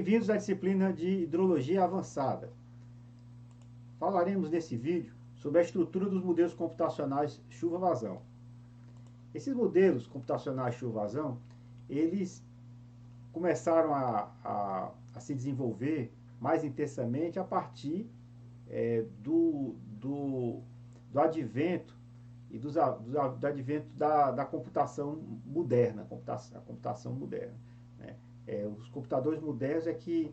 Bem-vindos à disciplina de Hidrologia Avançada. Falaremos nesse vídeo sobre a estrutura dos modelos computacionais chuva-vazão. Esses modelos computacionais chuva-vazão, eles começaram a se desenvolver mais intensamente a partir do advento e do advento da computação moderna, a computação moderna, né? Os computadores modernos que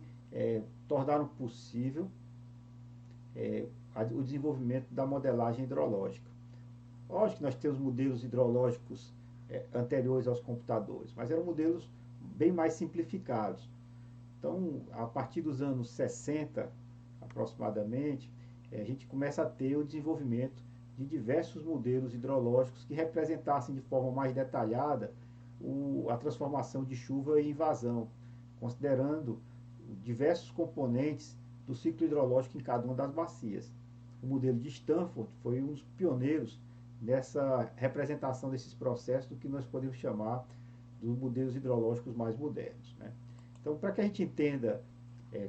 tornaram possível o desenvolvimento da modelagem hidrológica. Lógico que nós temos modelos hidrológicos anteriores aos computadores, mas eram modelos bem mais simplificados. Então, a partir dos anos 60, aproximadamente, a gente começa a ter o desenvolvimento de diversos modelos hidrológicos que representassem de forma mais detalhada a transformação de chuva em vazão, considerando diversos componentes do ciclo hidrológico em cada uma das bacias. O modelo de Stanford foi um dos pioneiros nessa representação desses processos do que nós podemos chamar dos modelos hidrológicos mais modernos, né? Então, para que a gente entenda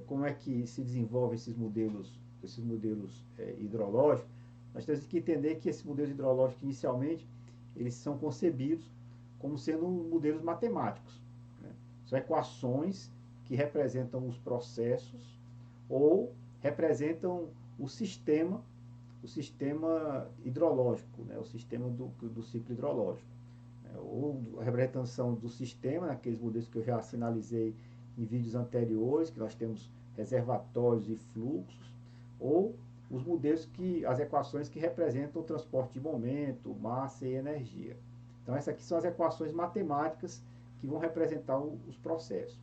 como é que se desenvolvem esses modelos hidrológicos, nós temos que entender que esses modelos hidrológicos, inicialmente, eles são concebidos como sendo modelos matemáticos, né? São equações que representam os processos ou representam o sistema hidrológico, né? O sistema do ciclo hidrológico, né? Ou a representação do sistema, naqueles modelos que eu já sinalizei em vídeos anteriores, que nós temos reservatórios e fluxos, ou os modelos as equações que representam o transporte de momento, massa e energia. Então, essas aqui são as equações matemáticas que vão representar os processos.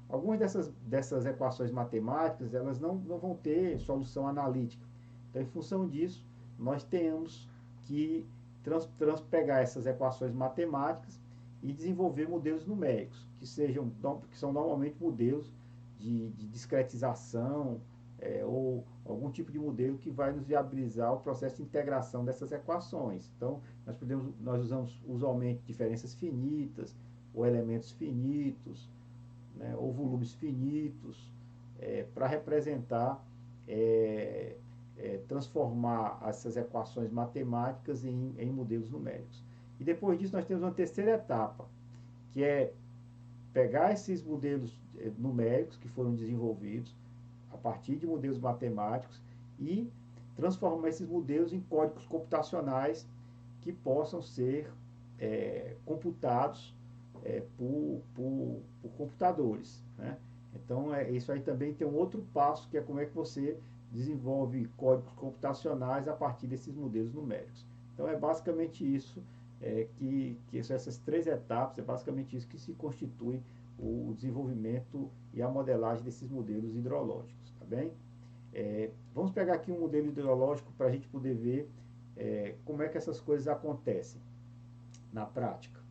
Algumas dessas equações matemáticas, elas não vão ter solução analítica. Então, em função disso, nós temos que pegar essas equações matemáticas e desenvolver modelos numéricos, que são normalmente modelos de discretização, ou algum tipo de modelo que vai nos viabilizar o processo de integração dessas equações. Então, nós usamos usualmente diferenças finitas, ou elementos finitos, né, ou volumes finitos, para representar, transformar essas equações matemáticas em modelos numéricos. E depois disso nós temos uma terceira etapa, que é pegar esses modelos numéricos que foram desenvolvidos a partir de modelos matemáticos e transformar esses modelos em códigos computacionais que possam ser computados por computadores, né? Então, isso aí também tem um outro passo, que é como é que você desenvolve códigos computacionais a partir desses modelos numéricos. Então, é basicamente isso, que são essas três etapas, é basicamente isso que se constitui o desenvolvimento e a modelagem desses modelos hidrológicos, tá bem? Vamos pegar aqui um modelo hidrológico para a gente poder ver como é que essas coisas acontecem na prática.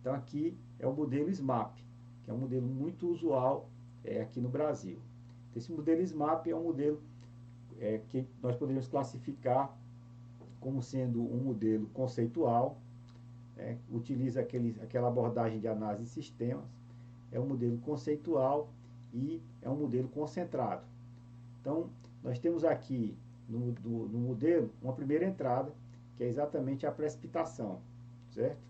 Então, aqui é o modelo SMAP, que é um modelo muito usual aqui no Brasil. Esse modelo SMAP é um modelo que nós poderíamos classificar como sendo um modelo conceitual, utiliza aquela abordagem de análise de sistemas, é um modelo conceitual e é um modelo concentrado. Então, nós temos aqui no modelo uma primeira entrada, que é exatamente a precipitação, certo?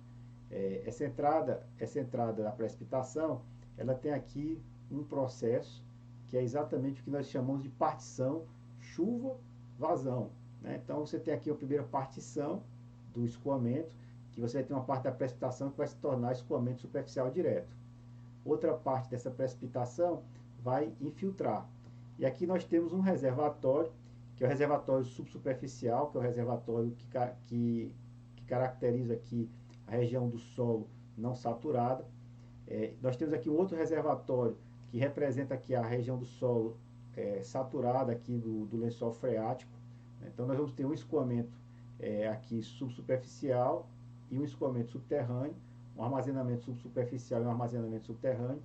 Essa entrada da precipitação, ela tem aqui um processo que é exatamente o que nós chamamos de partição chuva-vazão, né? Então, você tem aqui a primeira partição do escoamento, que você vai ter uma parte da precipitação que vai se tornar escoamento superficial direto. Outra parte dessa precipitação vai infiltrar. E aqui nós temos um reservatório, que é o reservatório subsuperficial, que é o reservatório que caracteriza aqui a região do solo não saturada. Nós temos aqui um outro reservatório que representa aqui a região do solo saturada aqui do lençol freático. Então, nós vamos ter um escoamento aqui subsuperficial e um escoamento subterrâneo, um armazenamento subsuperficial e um armazenamento subterrâneo.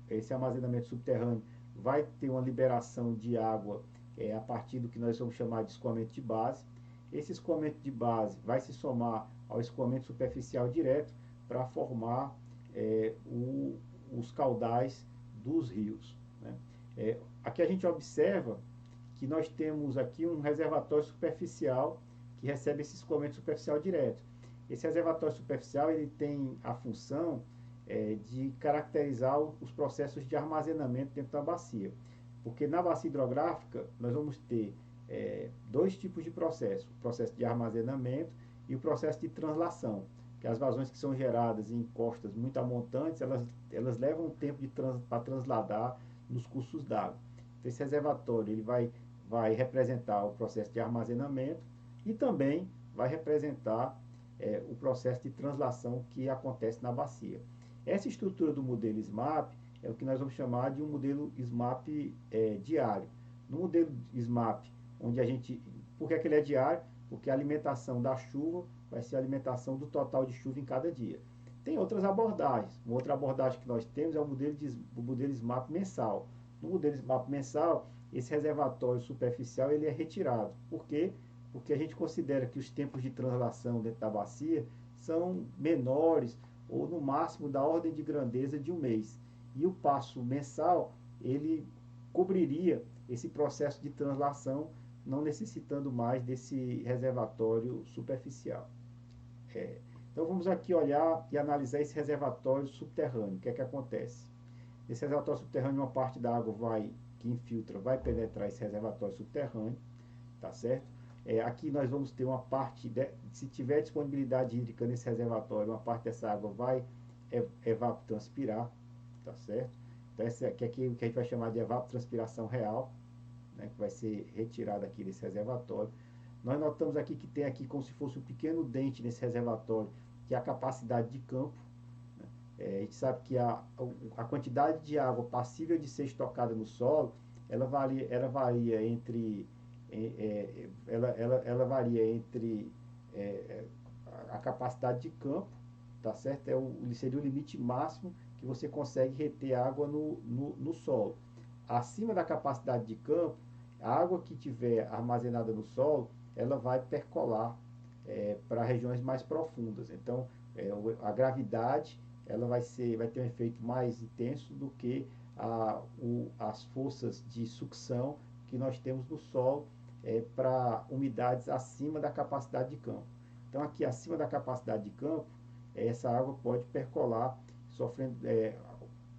Esse armazenamento subterrâneo vai ter uma liberação de água a partir do que nós vamos chamar de escoamento de base. Esse escoamento de base vai se somar ao escoamento superficial direto para formar os caudais dos rios, né? Aqui a gente observa que nós temos aqui um reservatório superficial que recebe esse escoamento superficial direto. Esse reservatório superficial ele tem a função de caracterizar os processos de armazenamento dentro da bacia. Porque na bacia hidrográfica nós vamos ter dois tipos de processo: o processo de armazenamento e o processo de translação, que as vazões que são geradas em encostas muito amontantes, elas levam um tempo para transladar nos cursos d'água. Então, esse reservatório ele vai representar o processo de armazenamento e também vai representar o processo de translação que acontece na bacia. Essa estrutura do modelo SMAP é o que nós vamos chamar de um modelo SMAP diário. No modelo SMAP, onde a gente... Por que ele é diário? Porque a alimentação da chuva vai ser a alimentação do total de chuva em cada dia. Tem outras abordagens. Uma outra abordagem que nós temos é o modelo SMAP mensal. No modelo SMAP mensal, esse reservatório superficial ele é retirado. Por quê? Porque a gente considera que os tempos de translação dentro da bacia são menores ou no máximo da ordem de grandeza de um mês. E o passo mensal, ele cobriria esse processo de translação, não necessitando mais desse reservatório superficial. Então vamos aqui olhar e analisar esse reservatório subterrâneo. O que é que acontece? Esse reservatório subterrâneo, uma parte da água que infiltra vai penetrar esse reservatório subterrâneo, tá certo? Aqui nós vamos ter uma parte, se tiver disponibilidade hídrica nesse reservatório, uma parte dessa água vai evapotranspirar, tá certo? Então essa aqui é o que a gente vai chamar de evapotranspiração real, né, que vai ser retirada aqui desse reservatório. Nós notamos aqui que tem aqui como se fosse um pequeno dente nesse reservatório, que é a capacidade de campo. A gente sabe que a quantidade de água passível de ser estocada no solo, ela varia entre a capacidade de campo, tá certo? Seria o limite máximo que você consegue reter água no solo. Acima da capacidade de campo, a água que tiver armazenada no solo, ela vai percolar para regiões mais profundas. Então, a gravidade ela vai ter um efeito mais intenso do que as forças de sucção que nós temos no solo para umidades acima da capacidade de campo. Então, aqui acima da capacidade de campo, essa água pode percolar,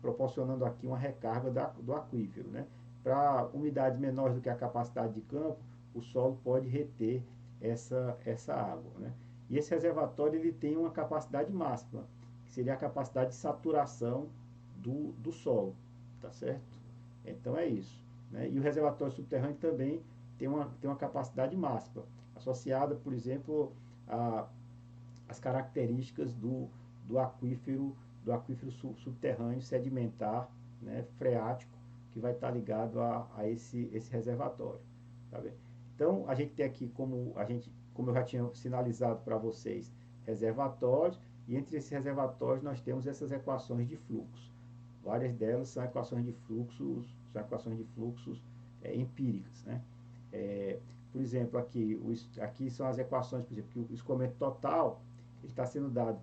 proporcionando aqui uma recarga do aquífero, né? Para umidades menores do que a capacidade de campo, o solo pode reter essa água, né? E esse reservatório ele tem uma capacidade máxima, que seria a capacidade de saturação do solo, tá certo? Então é isso, né? E o reservatório subterrâneo também tem uma capacidade máxima, associada, por exemplo, às características do aquífero subterrâneo sedimentar, né, freático, que vai estar ligado a esse reservatório. Tá bem? Então, a gente tem aqui, como eu já tinha sinalizado para vocês, reservatórios, e entre esses reservatórios nós temos essas equações de fluxo. Várias delas são equações de fluxos, empíricas, né? Por exemplo, aqui são as equações, por exemplo, que o escoamento total está sendo dado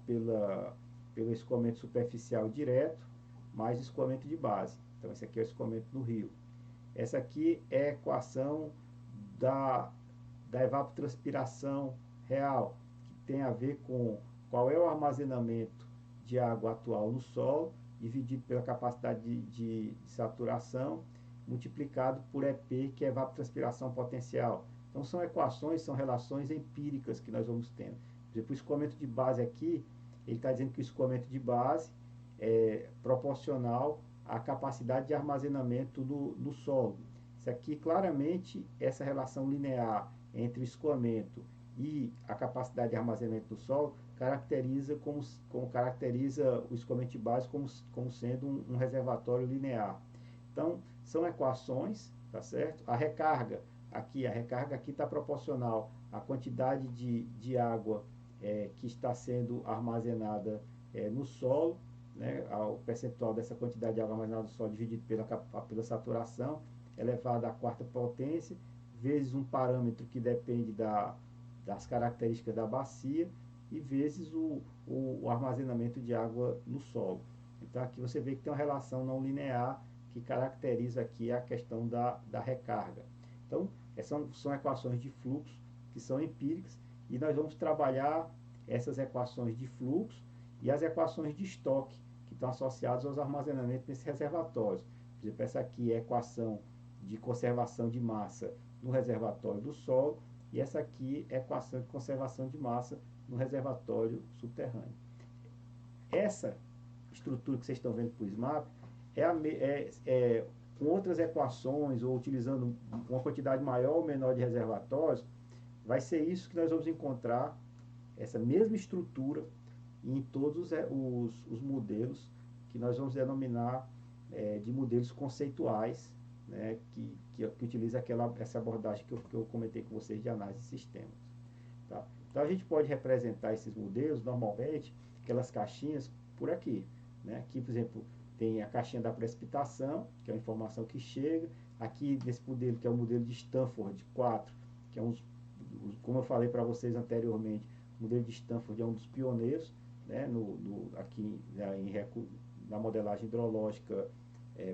pelo escoamento superficial direto mais escoamento de base. Então, esse aqui é o escoamento no rio. Essa aqui é a equação da evapotranspiração real, que tem a ver com qual é o armazenamento de água atual no solo, dividido pela capacidade de saturação, multiplicado por EP, que é evapotranspiração potencial. Então, são relações empíricas que nós vamos tendo. Por exemplo, o escoamento de base aqui, ele está dizendo que o escoamento de base é proporcional à capacidade de armazenamento no solo. Isso aqui, claramente, essa relação linear entre o escoamento e a capacidade de armazenamento do solo caracteriza o escoamento de base como sendo um reservatório linear. Então, são equações, tá certo? A recarga aqui está proporcional à quantidade de água que está sendo armazenada no solo, né, ao percentual dessa quantidade de água armazenada no solo dividido pela saturação, elevado à quarta potência, vezes um parâmetro que depende das características da bacia, e vezes o armazenamento de água no solo. Então aqui você vê que tem uma relação não linear que caracteriza aqui a questão da recarga. Então, são equações de fluxo que são empíricas e nós vamos trabalhar essas equações de fluxo e as equações de estoque que estão associadas aos armazenamentos nesses reservatórios. Por exemplo, essa aqui é a equação de conservação de massa no reservatório do solo e essa aqui é a equação de conservação de massa no reservatório subterrâneo. Essa estrutura que vocês estão vendo para o SMAP com outras equações ou utilizando uma quantidade maior ou menor de reservatórios, vai ser isso que nós vamos encontrar, essa mesma estrutura em todos os modelos que nós vamos denominar de modelos conceituais, né, que utiliza essa abordagem que eu comentei com vocês de análise de sistemas. Tá? Então a gente pode representar esses modelos normalmente, aquelas caixinhas por aqui. Né? Aqui, por exemplo, tem a caixinha da precipitação, que é a informação que chega. Aqui nesse modelo, que é o modelo de Stanford 4, que é como eu falei para vocês anteriormente, o modelo de Stanford é um dos pioneiros, né, aqui na modelagem hidrológica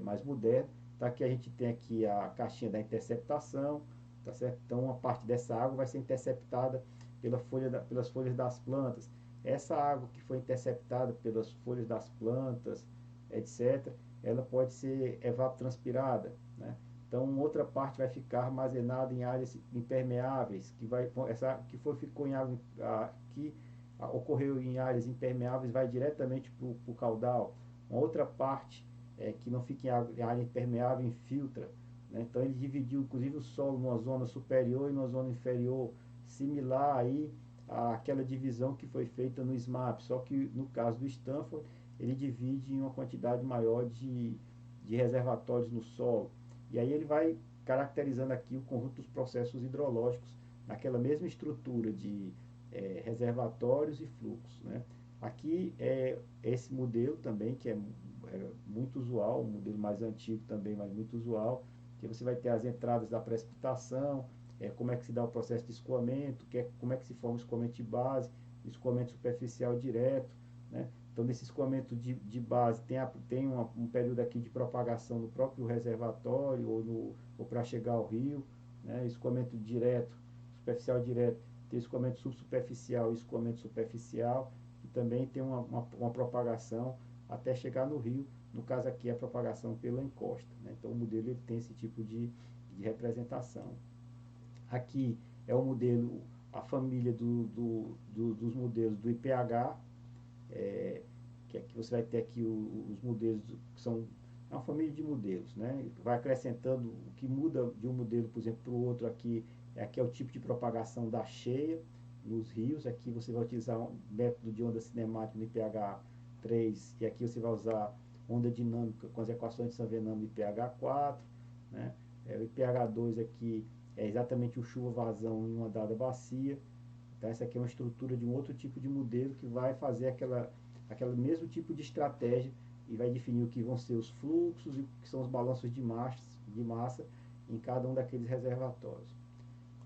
mais moderna. Então aqui a gente tem aqui a caixinha da interceptação, tá certo? Então uma parte dessa água vai ser interceptada pelas folhas das plantas. Essa água que foi interceptada pelas folhas das plantas, etc., ela pode ser evapotranspirada, né? Então outra parte vai ficar armazenada em áreas impermeáveis, que ocorreu em áreas impermeáveis vai diretamente para o caudal. Uma outra parte que não fica em área impermeável infiltra, né? Então ele dividiu inclusive o solo numa zona superior e numa zona inferior, similar aí àquela divisão que foi feita no SMAP, só que no caso do Stanford ele divide em uma quantidade maior de reservatórios no solo. E aí ele vai caracterizando aqui o conjunto dos processos hidrológicos naquela mesma estrutura de reservatórios e fluxos, né? Aqui é esse modelo também, que é muito usual, um modelo mais antigo também, mas muito usual, que você vai ter as entradas da precipitação, como é que se dá o processo de escoamento, como é que se forma o escoamento de base, o escoamento superficial direto, né? Então, nesse escoamento de base, tem um período aqui de propagação no próprio reservatório ou para chegar ao rio, né? Escoamento direto, superficial direto, tem escoamento subsuperficial e escoamento superficial, e também tem uma propagação até chegar no rio, no caso aqui a propagação pela encosta, né? Então, o modelo ele tem esse tipo de representação. Aqui é o modelo, a família dos modelos do IPH, que aqui você vai ter aqui os modelos que são uma família de modelos, né? Vai acrescentando o que muda de um modelo, por exemplo, para o outro aqui é o tipo de propagação da cheia nos rios. Aqui você vai utilizar um método de onda cinemática no IPH 3 e aqui você vai usar onda dinâmica com as equações de Saint-Venant no IPH 4, né? O IPH 2 aqui é exatamente o chuva-vazão em uma dada bacia. Então essa aqui é uma estrutura de um outro tipo de modelo que vai fazer aquele mesmo tipo de estratégia e vai definir o que vão ser os fluxos e o que são os balanços de massa em cada um daqueles reservatórios.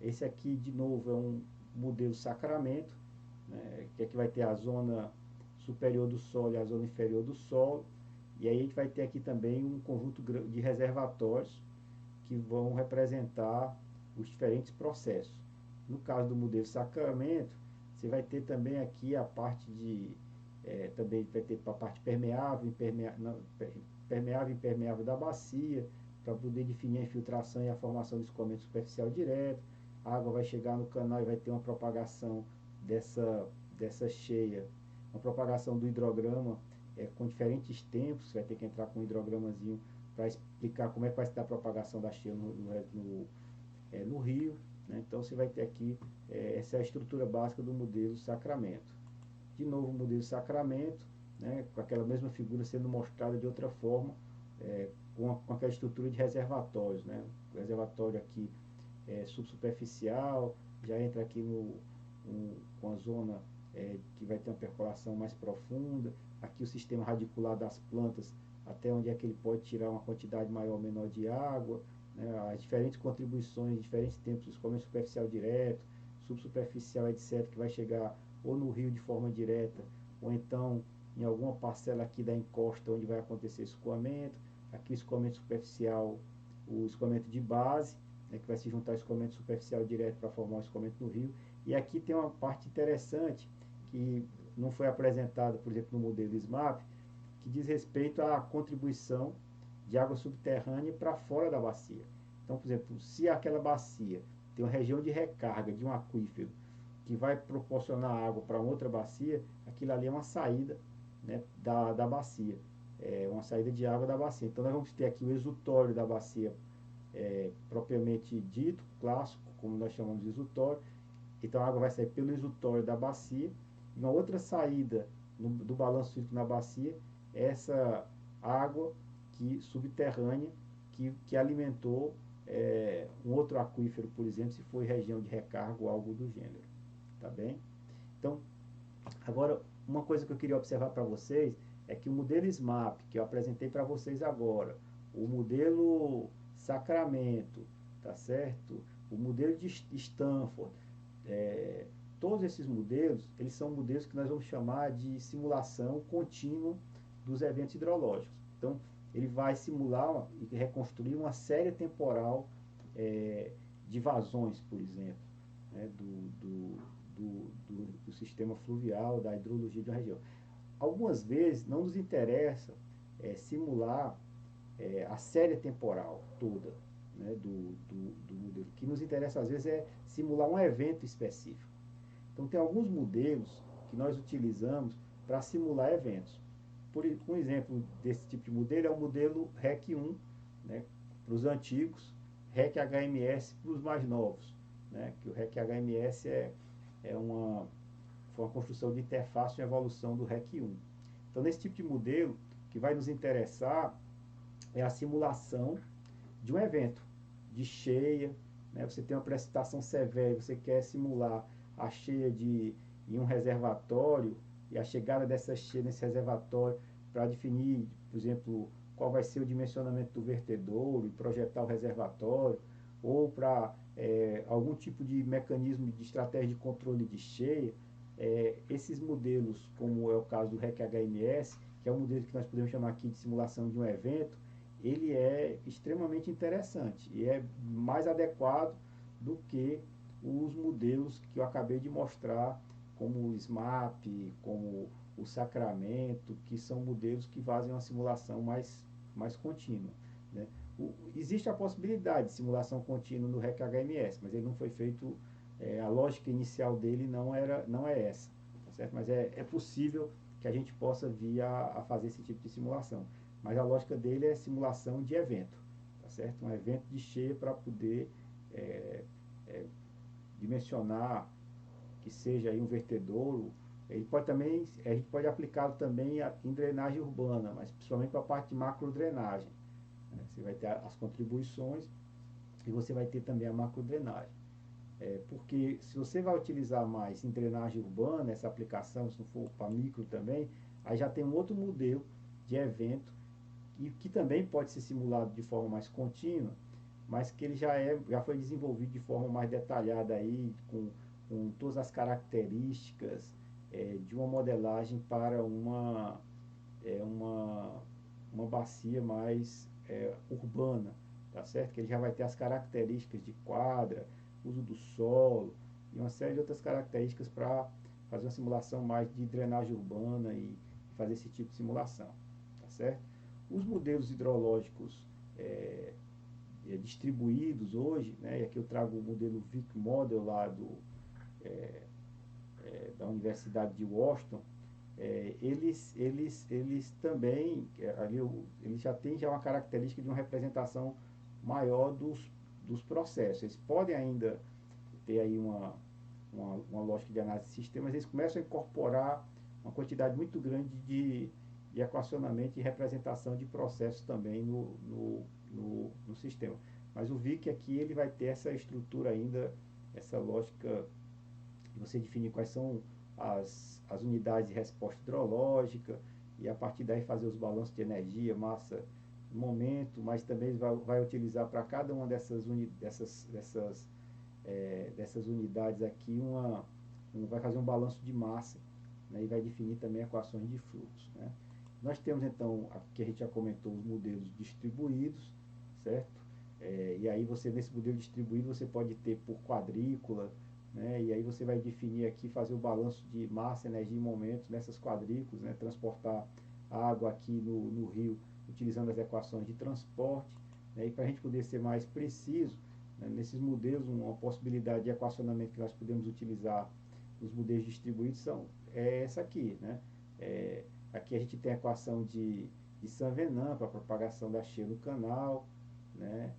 Esse aqui, de novo, é um modelo Sacramento, né, que aqui vai ter a zona superior do solo e a zona inferior do solo. E aí a gente vai ter aqui também um conjunto de reservatórios que vão representar os diferentes processos. No caso do modelo Sacramento, você vai ter também aqui a parte também vai ter a parte permeável e impermeável da bacia, para poder definir a infiltração e a formação do escoamento superficial direto. A água vai chegar no canal e vai ter uma propagação dessa cheia, uma propagação do hidrograma com diferentes tempos. Você vai ter que entrar com um hidrogramazinho para explicar como é que vai se dar a propagação da cheia no rio, né? Então você vai ter aqui, essa é a estrutura básica do modelo Sacramento. De novo, o modelo Sacramento, né, com aquela mesma figura sendo mostrada de outra forma, com aquela estrutura de reservatórios, né? O reservatório aqui subsuperficial, já entra aqui com a zona que vai ter uma percolação mais profunda. Aqui o sistema radicular das plantas, até onde é que ele pode tirar uma quantidade maior ou menor de água, né? As diferentes contribuições, diferentes tempos, escoamento superficial direto, subsuperficial, etc., que vai chegar ou no rio de forma direta, ou então em alguma parcela aqui da encosta onde vai acontecer escoamento. aqui o escoamento superficial, o escoamento de base, né, que vai se juntar ao escoamento superficial direto para formar o escoamento no rio. E aqui tem uma parte interessante que não foi apresentada, por exemplo, no modelo SMAP, que diz respeito à contribuição de água subterrânea para fora da bacia. Então, por exemplo, se aquela bacia tem uma região de recarga de um aquífero que vai proporcionar água para outra bacia, aquilo ali é uma saída, né, da bacia, é uma saída de água da bacia. Então, nós vamos ter aqui o exutório da bacia, propriamente dito, clássico, como nós chamamos de exutório. Então, a água vai sair pelo exutório da bacia. E uma outra saída do balanço hídrico na bacia é essa água subterrânea que alimentou um outro aquífero, por exemplo, se for região de recarga ou algo do gênero. Tá bem? Então, agora, uma coisa que eu queria observar para vocês é que o modelo SMAP, que eu apresentei para vocês agora, o modelo Sacramento, tá certo? O modelo de Stanford, todos esses modelos, eles são modelos que nós vamos chamar de simulação contínua dos eventos hidrológicos. Então, ele vai simular e reconstruir uma série temporal de vazões, por exemplo, né, do sistema fluvial, da hidrologia de uma região. Algumas vezes não nos interessa simular a série temporal toda, né, do modelo. O que nos interessa às vezes é simular um evento específico. Então tem alguns modelos que nós utilizamos para simular eventos. Um exemplo desse tipo de modelo é o modelo REC 1, né, para os antigos, REC HMS para os mais novos, né, que o REC HMS foi uma construção de interface de evolução do REC 1. Então, nesse tipo de modelo, o que vai nos interessar é a simulação de um evento, de cheia, né? Você tem uma precipitação severa, você quer simular a cheia em um reservatório e a chegada dessa cheia nesse reservatório para definir, por exemplo, qual vai ser o dimensionamento do vertedouro e projetar o reservatório, ou para algum tipo de mecanismo de estratégia de controle de cheia. Esses modelos, como é o caso do REC HMS, que é um modelo que nós podemos chamar aqui de simulação de um evento, ele é extremamente interessante e é mais adequado do que os modelos que eu acabei de mostrar, como o SMAP, como o Sacramento, que são modelos que fazem uma simulação mais contínua, né? Existe a possibilidade de simulação contínua no REC HMS, mas ele não foi feito, a lógica inicial dele não é essa, tá certo? Mas é possível que a gente possa vir a fazer esse tipo de simulação. Mas a lógica dele é simulação de evento, tá certo? Um evento de cheia para poder dimensionar que seja aí um vertedouro. Ele pode também, a gente pode aplicá-lo também em drenagem urbana, mas principalmente para a parte de macrodrenagem, né? Você vai ter as contribuições e você vai ter também a macrodrenagem. Porque se você vai utilizar mais em drenagem urbana, essa aplicação, se não for para micro também, aí já tem um outro modelo de evento e que também pode ser simulado de forma mais contínua, mas que ele já foi desenvolvido de forma mais detalhada aí, com todas as características de uma modelagem para uma bacia mais urbana, tá certo? Que ele já vai ter as características de quadra, uso do solo e uma série de outras características para fazer uma simulação mais de drenagem urbana e fazer esse tipo de simulação, tá certo? Os modelos hidrológicos distribuídos hoje, né, e aqui eu trago o modelo Vic Model lá da Universidade de Washington, eles também, eles já têm uma característica de uma representação maior dos processos. Eles podem ainda ter aí uma lógica de análise de sistemas, eles começam a incorporar uma quantidade muito grande de equacionamento e representação de processos também no sistema. Mas o VIC aqui ele vai ter essa estrutura ainda, essa lógica de você definir quais são as unidades de resposta hidrológica e a partir daí fazer os balanços de energia, massa, momento, mas também vai utilizar para cada uma dessas unidades aqui vai fazer um balanço de massa, né, e vai definir também equações de fluxo, né? Nós temos então, aqui a gente já comentou os modelos distribuídos, certo? E aí você, nesse modelo distribuído, você pode ter por quadrícula, né? E aí você vai definir aqui, fazer o balanço de massa, energia e momentos nessas quadrículas, né? Transportar água aqui no rio, utilizando as equações de transporte, né? E para a gente poder ser mais preciso, né? Nesses modelos, uma possibilidade de equacionamento que nós podemos utilizar nos modelos distribuídos é essa aqui, né? Aqui a gente tem a equação de Saint-Venant para a propagação da cheia no canal, né?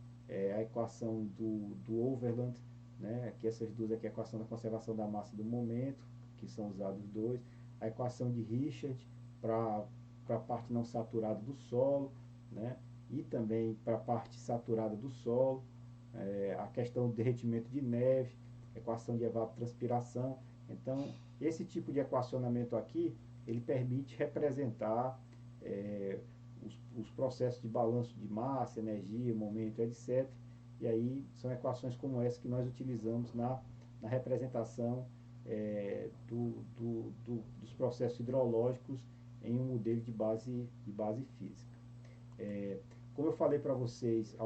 A equação do Overland, né? Aqui essas duas aqui, a equação da conservação da massa e do momento, que são usados dois, a equação de Richard para a parte não saturada do solo, né? E também para a parte saturada do solo, a questão do derretimento de neve, equação de evapotranspiração. Então, esse tipo de equacionamento aqui, ele permite representar os processos de balanço de massa, energia, momento, etc. E aí são equações como essa que nós utilizamos na representação dos processos hidrológicos em um modelo de base física. Como eu falei para vocês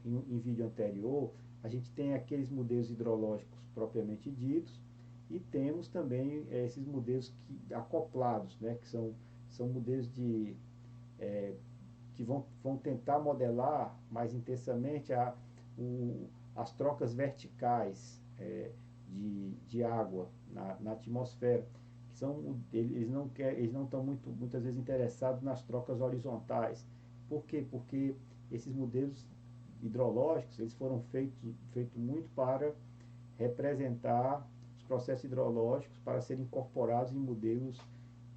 em vídeo anterior, a gente tem aqueles modelos hidrológicos propriamente ditos e temos também esses modelos acoplados, né, que são modelos que vão tentar modelar mais intensamente as trocas verticais de água na atmosfera. Eles não estão muitas vezes interessados nas trocas horizontais. Por quê? Porque esses modelos hidrológicos eles foram feitos muito para representar os processos hidrológicos para serem incorporados em modelos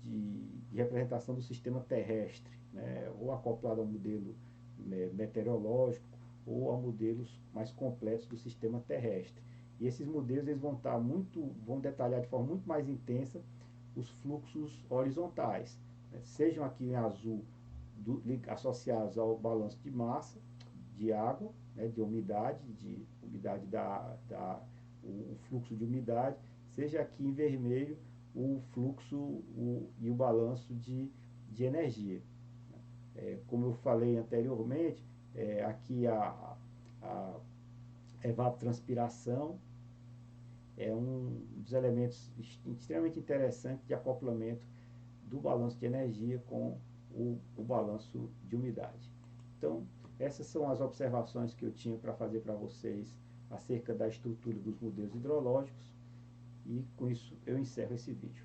de representação do sistema terrestre, né? Ou acoplado ao modelo meteorológico ou a modelos mais completos do sistema terrestre. E esses modelos eles vão detalhar de forma muito mais intensa os fluxos horizontais, né? Sejam aqui em azul associados ao balanço de massa, de água, né? De umidade o fluxo de umidade, seja aqui em vermelho o fluxo e o balanço de energia. Como eu falei anteriormente, aqui a evapotranspiração é um dos elementos extremamente interessantes de acoplamento do balanço de energia com o balanço de umidade. Então, essas são as observações que eu tinha para fazer para vocês acerca da estrutura dos modelos hidrológicos e com isso eu encerro esse vídeo.